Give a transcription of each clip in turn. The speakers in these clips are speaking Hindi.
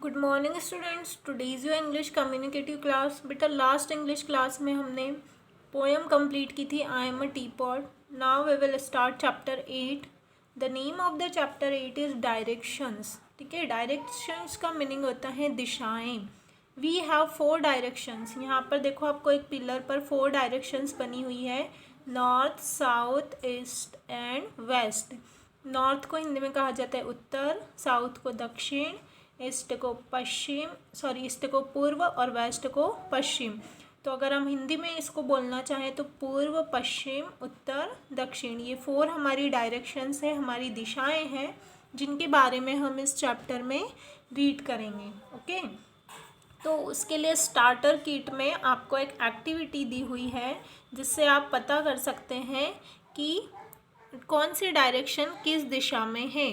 Good morning students, today's your English communicative class. बेटा लास्ट इंग्लिश क्लास में हमने पोएम कंप्लीट की थी I am a teapot. Now we will start chapter 8। The name of the chapter 8 is directions. ठीक है, डायरेक्शंस का मीनिंग होता है दिशाएं। We have 4 directions. यहाँ पर देखो आपको एक पिलर पर 4 डायरेक्शंस बनी हुई है, north, south, east and west. North को हिंदी में कहा जाता है उत्तर, साउथ को दक्षिण, ईस्ट को पूर्व और वेस्ट को पश्चिम। तो अगर हम हिंदी में इसको बोलना चाहें तो पूर्व, पश्चिम, उत्तर, दक्षिण, ये 4 हमारी डायरेक्शंस है, हमारी दिशाएं हैं, जिनके बारे में हम इस चैप्टर में रीड करेंगे। ओके, तो उसके लिए स्टार्टर किट में आपको एक एक्टिविटी दी हुई है, जिससे आप पता कर सकते हैं कि कौन सी डायरेक्शन किस दिशा में है।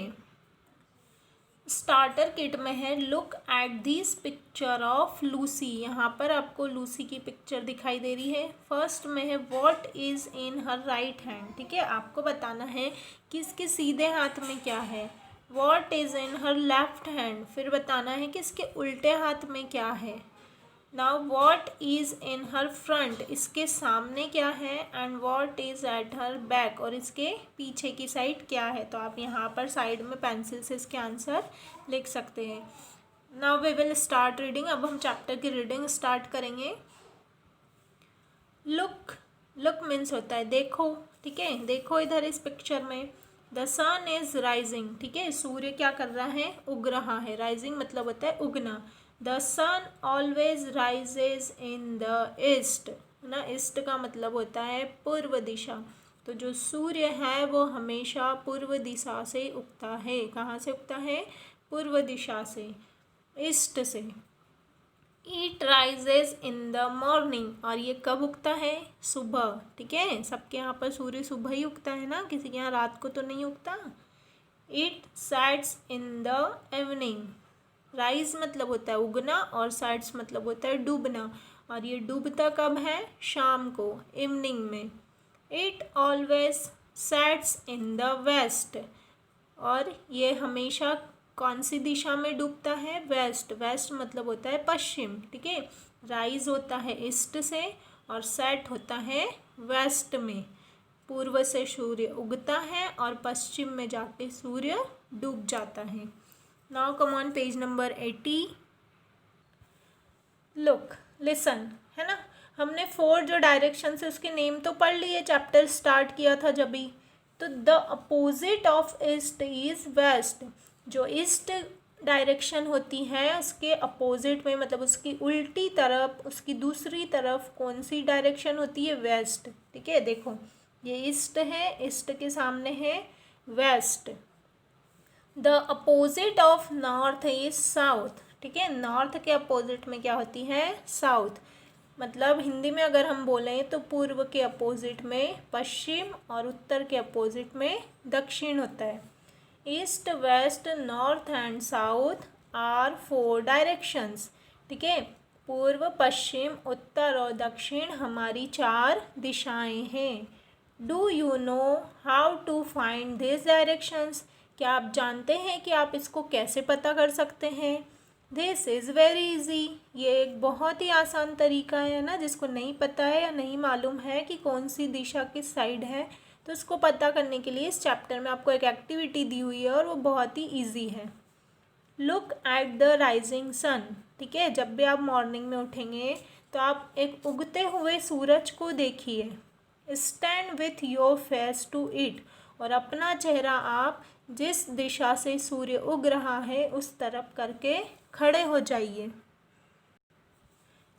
स्टार्टर किट में है look at this picture of Lucy. यहाँ पर आपको लूसी की पिक्चर दिखाई दे रही है। फर्स्ट में है what is in her right hand. ठीक है, आपको बताना है कि इसके सीधे हाथ में क्या है। What is in her left hand, फिर बताना है कि इसके उल्टे हाथ में क्या है। Now what is in her front, इसके सामने क्या है। And what is at her back, और इसके पीछे की साइड क्या है। तो आप यहाँ पर साइड में पेंसिल से इसके आंसर लिख सकते हैं। Now we will start reading. अब हम चैप्टर की रीडिंग स्टार्ट करेंगे। लुक मीन्स होता है देखो। ठीक है, देखो इधर इस पिक्चर में। The sun is rising. ठीक है, सूर्य क्या कर रहा है, उग रहा है। राइजिंग मतलब होता है उगना। The sun always rises in the east ना, ईस्ट का मतलब होता है पूर्व दिशा। तो जो सूर्य है वो हमेशा पूर्व दिशा से उगता है। कहाँ से उगता है, पूर्व दिशा से, ईस्ट से। It rises in the morning, और ये कब उगता है, सुबह। ठीक है, सबके यहाँ पर सूर्य सुबह ही उगता है ना, किसी के यहाँ रात को तो नहीं उगता। It sets in the evening. Rise मतलब होता है उगना और सेट्स मतलब होता है डूबना, और ये डूबता कब है, शाम को, इवनिंग में। It always sets in the west, और ये हमेशा कौन सी दिशा में डूबता है, वेस्ट। वेस्ट मतलब होता है पश्चिम। ठीक है, राइज होता है ईस्ट से और सेट होता है वेस्ट में। पूर्व से सूर्य उगता है और पश्चिम में जाके सूर्य डूब जाता है। Now come on page number 80। Look, listen, है ना। हमने 4 जो डायरेक्शन है उसके नेम तो पढ़ लिए, चैप्टर स्टार्ट किया था जब भी। तो the opposite of east is west. जो ईस्ट डायरेक्शन होती है उसके अपोजिट में, मतलब उसकी उल्टी तरफ, उसकी दूसरी तरफ कौन सी डायरेक्शन होती है, वेस्ट। ठीक है, देखो ये ईस्ट है, ईस्ट के सामने है west. The opposite of north is south. ठीक है, नॉर्थ के अपोजिट में क्या होती है, साउथ। मतलब हिंदी में अगर हम बोलें तो पूर्व के अपोजिट में पश्चिम और उत्तर के अपोजिट में दक्षिण होता है। East, west, north and south are 4 directions. ठीक है, पूर्व, पश्चिम, उत्तर और दक्षिण हमारी 4 दिशाएं हैं। Do you know how to find this directions, क्या आप जानते हैं कि आप इसको कैसे पता कर सकते हैं। दिस इज़ वेरी इजी, ये एक बहुत ही आसान तरीका है ना। जिसको नहीं पता है या नहीं मालूम है कि कौन सी दिशा किस साइड है, तो उसको पता करने के लिए इस चैप्टर में आपको एक एक्टिविटी दी हुई है और वो बहुत ही ईजी है। Look at the rising sun. ठीक है, जब भी आप मॉर्निंग में उठेंगे तो आप एक उगते हुए सूरज को देखिए। Stand with your face to it, और अपना चेहरा आप जिस दिशा से सूर्य उग रहा है उस तरफ करके खड़े हो जाइए।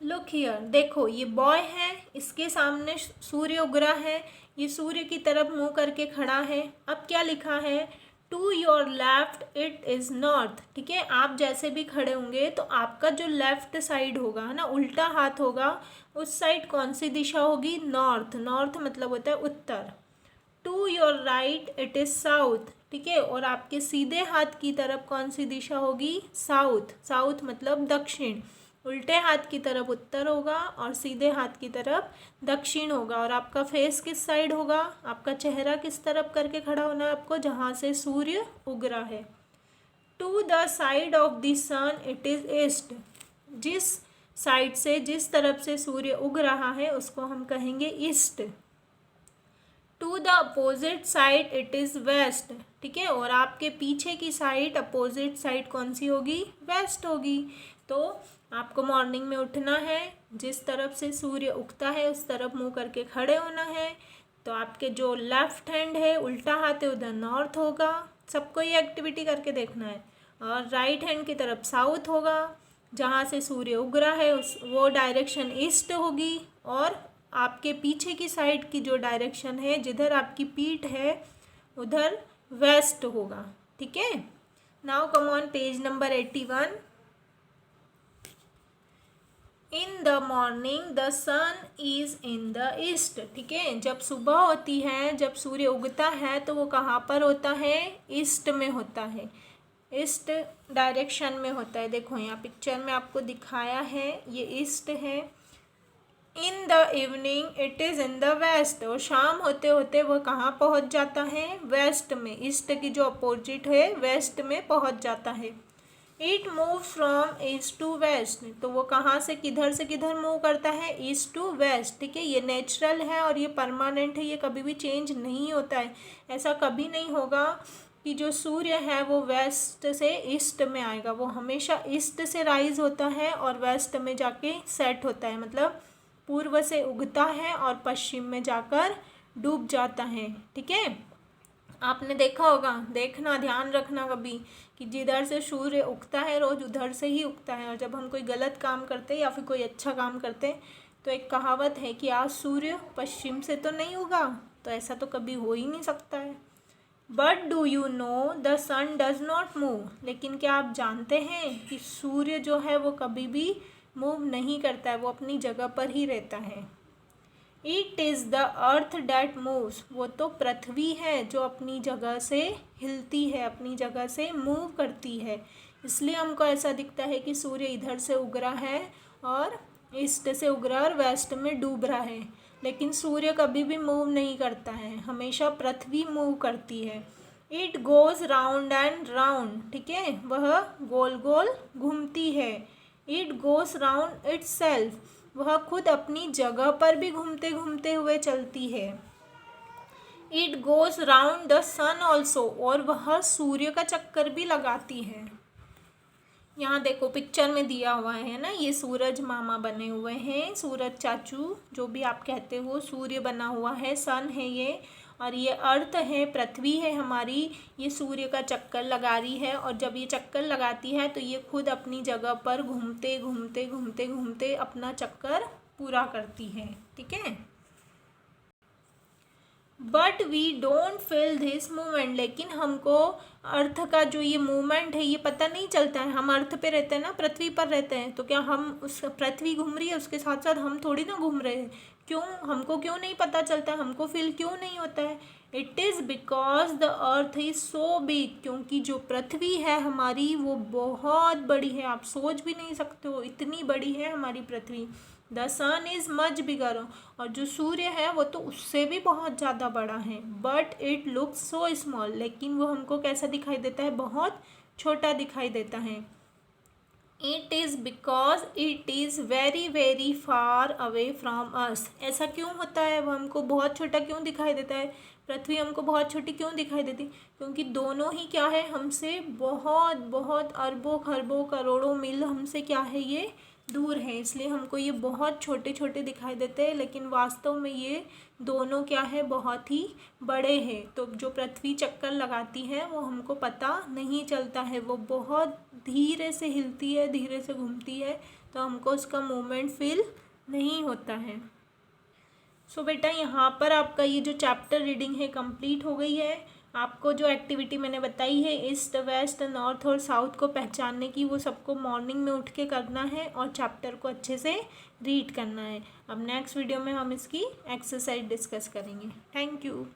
लुक हियर, देखो ये बॉय है, इसके सामने सूर्य उग रहा है, ये सूर्य की तरफ मुंह करके खड़ा है। अब क्या लिखा है, to your left it is north. ठीक है, आप जैसे भी खड़े होंगे तो आपका जो लेफ्ट साइड होगा, है ना, उल्टा हाथ होगा, उस साइड कौन सी दिशा होगी, नॉर्थ। नॉर्थ मतलब होता है उत्तर। To your right it is south. ठीक है, और आपके सीधे हाथ की तरफ कौन सी दिशा होगी, साउथ। साउथ मतलब दक्षिण। उल्टे हाथ की तरफ उत्तर होगा और सीधे हाथ की तरफ दक्षिण होगा। और आपका फेस किस साइड होगा, आपका चेहरा किस तरफ करके खड़ा होना है आपको, जहाँ से सूर्य उग रहा है। To the side of the sun it is east. जिस साइड से, जिस तरफ से सूर्य उग रहा है उसको हम कहेंगे east. To the opposite side it is west, ठीक है। और आपके पीछे की साइड, अपोजिट साइड कौन सी होगी? वेस्ट होगी। तो आपको मॉर्निंग में उठना है, जिस तरफ से सूर्य उगता है उस तरफ मुंह करके खड़े होना है। तो आपके जो लेफ्ट हैंड है, उल्टा हाथ है, उधर नॉर्थ होगा। सबको ये एक्टिविटी करके देखना है। और राइट हैंड की तरफ साउथ होगा, जहाँ से सूर्य उग रहा है उस वो डायरेक्शन ईस्ट होगी। और आपके पीछे की साइड की जो डायरेक्शन है, जिधर आपकी पीठ है, उधर वेस्ट होगा, ठीक है। Now come on page number 81। In the morning the sun is in the east, ठीक है। जब सुबह होती है, जब सूर्य उगता है तो वो कहाँ पर होता है? ईस्ट में होता है, ईस्ट डायरेक्शन में होता है। देखो यहाँ पिक्चर में आपको दिखाया है, ये ईस्ट है। In the evening it is in the west, और शाम होते होते वह कहाँ पहुँच जाता है? वेस्ट में। ईस्ट की जो अपोजिट है वेस्ट में पहुँच जाता है। It move from east to west, तो वो कहाँ से किधर मूव करता है? ईस्ट टू वेस्ट, ठीक है। ये नेचुरल है और ये परमानेंट है, ये कभी भी चेंज नहीं होता है। ऐसा कभी नहीं होगा कि जो सूर्य है वो वेस्ट से ईस्ट में आएगा। वो हमेशा ईस्ट से राइज होता है और वेस्ट में जाके सेट होता है, मतलब पूर्व से उगता है और पश्चिम में जाकर डूब जाता है, ठीक है। आपने देखा होगा, देखना, ध्यान रखना कभी कि जिधर से सूर्य उगता है रोज उधर से ही उगता है। और जब हम कोई गलत काम करते हैं या फिर कोई अच्छा काम करते हैं तो एक कहावत है कि आज सूर्य पश्चिम से तो नहीं उगा, तो ऐसा तो कभी हो ही नहीं सकता है। But do you know the sun does not move, लेकिन क्या आप जानते हैं कि सूर्य जो है वो कभी भी मूव नहीं करता है, वो अपनी जगह पर ही रहता है। It is the earth that moves, वो तो पृथ्वी है जो अपनी जगह से हिलती है, अपनी जगह से मूव करती है। इसलिए हमको ऐसा दिखता है कि सूर्य इधर से उग रहा है और ईस्ट से उग रहा है और वेस्ट में डूब रहा है, लेकिन सूर्य कभी भी मूव नहीं करता है, हमेशा पृथ्वी मूव करती है। It goes round and round, ठीक है, वह गोल गोल घूमती है। It goes round it's self, वह खुद अपनी जगह पर भी घूमते घूमते हुए चलती है। It goes round the sun also, और वह सूर्य का चक्कर भी लगाती है। यहाँ देखो पिक्चर में दिया हुआ है ना, ये सूरज मामा बने हुए हैं, सूरज चाचू जो भी आप कहते हो। सूर्य बना हुआ है, सन है ये, और ये अर्थ है, पृथ्वी है हमारी, ये सूर्य का चक्कर लगा रही है। और जब ये चक्कर लगाती है तो ये खुद अपनी जगह पर घूमते घूमते घूमते घूमते अपना चक्कर पूरा करती है, ठीक है। But we don't feel this movement, लेकिन हमको अर्थ का जो ये मूवमेंट है ये पता नहीं चलता है। हम अर्थ पे रहते हैं ना, पृथ्वी पर रहते हैं, तो क्या हम उस पृथ्वी घूम रही है उसके साथ साथ हम थोड़ी ना घूम रहे हैं? क्यों, हमको क्यों नहीं पता चलता, हमको फील क्यों नहीं होता है? It is because the earth is so big, क्योंकि जो पृथ्वी है हमारी वो बहुत बड़ी है, आप सोच भी नहीं सकते हो, इतनी बड़ी है हमारी पृथ्वी। The sun is much bigger, और जो सूर्य है वो तो उससे भी बहुत ज़्यादा बड़ा है। But it looks so small, लेकिन वो हमको कैसा दिखाई देता है? बहुत छोटा दिखाई देता है। It is because it is very very far away from us, ऐसा क्यों होता है? वो हमको बहुत छोटा क्यों दिखाई देता है? पृथ्वी हमको बहुत छोटी क्यों दिखाई देती? क्योंकि दोनों ही क्या है, हमसे बहुत बहुत अरबों खरबों करोड़ों मील हमसे क्या है, ये दूर है, इसलिए हमको ये बहुत छोटे छोटे दिखाई देते हैं। लेकिन वास्तव में ये दोनों क्या है, बहुत ही बड़े हैं। तो जो पृथ्वी चक्कर लगाती है वो हमको पता नहीं चलता है, वो बहुत धीरे से हिलती है, धीरे से घूमती है, तो हमको उसका मूवमेंट फील नहीं होता है। सो बेटा यहाँ पर आपका ये जो चैप्टर रीडिंग है कंप्लीट हो गई है। आपको जो एक्टिविटी मैंने बताई है ईस्ट वेस्ट नॉर्थ और साउथ को पहचानने की, वो सबको मॉर्निंग में उठ के करना है और चैप्टर को अच्छे से रीड करना है। अब नेक्स्ट वीडियो में हम इसकी एक्सरसाइज डिस्कस करेंगे। Thank you.